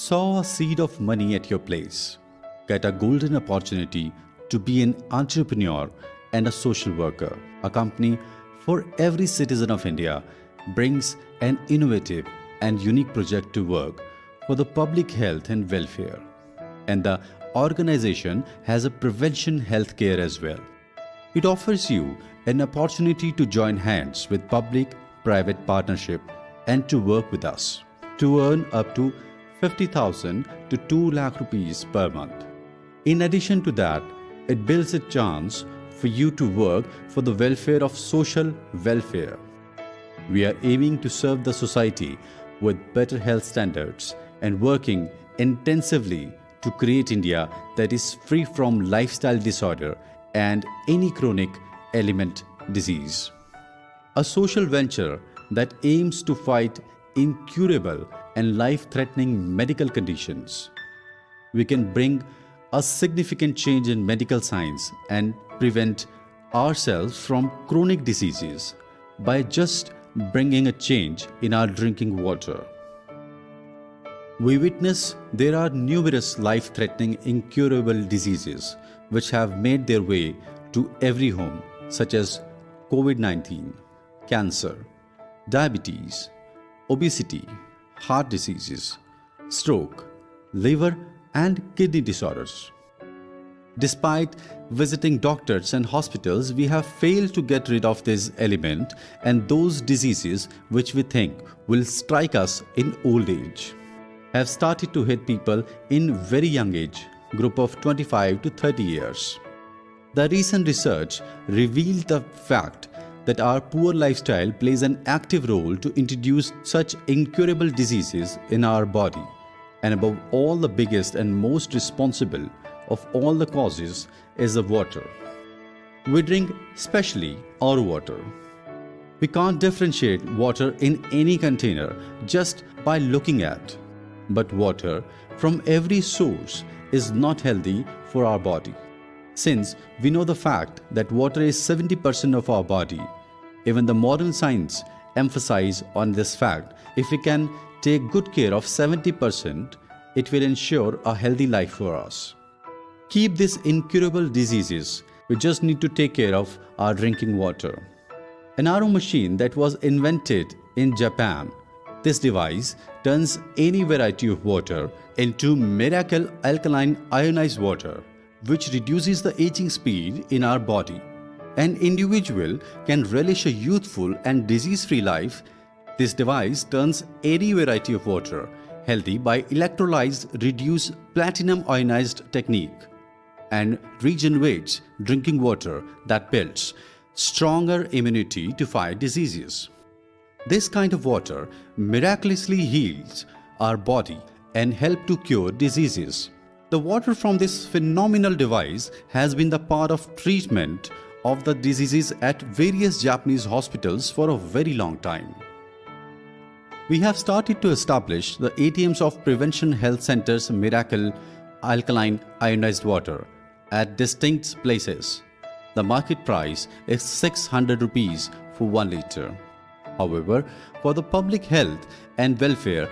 Sow a seed of money at your place. Get a golden opportunity to be an entrepreneur and a social worker. A company for every citizen of India brings an innovative and unique project to work for the public health and welfare. And the organization has a prevention healthcare as well. It offers you an opportunity to join hands with public-private partnership and to work with us to earn up to 50,000 to 2 lakh rupees per month. In addition to that, it builds a chance for you to work for the welfare of social welfare. We are aiming to serve the society with better health standards and working intensively to create India that is free from lifestyle disorder and any chronic ailment disease. A social venture that aims to fight incurable and life-threatening medical conditions. We can bring a significant change in medical science and prevent ourselves from chronic diseases by just bringing a change in our drinking water. We witness there are numerous life-threatening incurable diseases which have made their way to every home, such as COVID-19, cancer, diabetes, obesity, heart diseases, stroke, liver and kidney disorders. Despite visiting doctors and hospitals, we have failed to get rid of this element and those diseases which we think will strike us in old age have started to hit people in very young age, group of 25 to 30 years. The recent research revealed the fact that our poor lifestyle plays an active role to introduce such incurable diseases in our body. And above all, the biggest and most responsible of all the causes is the water. We drink specially our water. We can't differentiate water in any container just by looking at. But water from every source is not healthy for our body. Since we know the fact that water is 70% of our body, even the modern science emphasize on this fact. If we can take good care of 70%, it will ensure a healthy life for us. Keep these incurable diseases, we just need to take care of our drinking water. An RO machine that was invented in Japan. This device turns any variety of water into miracle alkaline ionized water, which reduces the aging speed in our body. An individual can relish a youthful and disease-free life. This device turns any variety of water healthy by electrolyzed reduced platinum ionized technique and regenerates drinking water that builds stronger immunity to fight diseases. This kind of water miraculously heals our body and help to cure diseases. The water from this phenomenal device has been the part of treatment of the diseases at various Japanese hospitals for a very long time. We have started to establish the ATMs of Prevention Health Centers Miracle Alkaline Ionized Water at distinct places. The market price is 600 rupees for 1 liter. However, for the public health and welfare,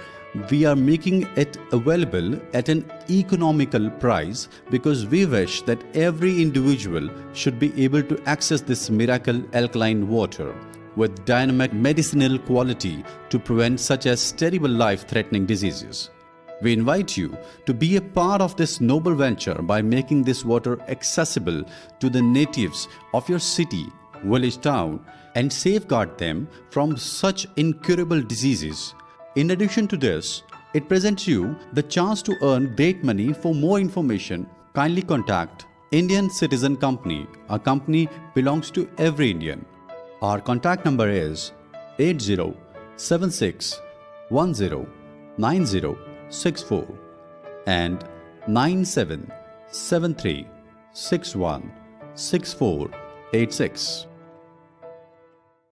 we are making it available at an economical price because we wish that every individual should be able to access this miracle alkaline water with dynamic medicinal quality to prevent such as terrible life-threatening diseases. We invite you to be a part of this noble venture by making this water accessible to the natives of your city, village, town, and safeguard them from such incurable diseases. In addition to this, it presents you the chance to earn great money. For more information, kindly contact Indian Citizen Company. Our company belongs to every Indian. Our contact number is 8076109064 and 9773616486.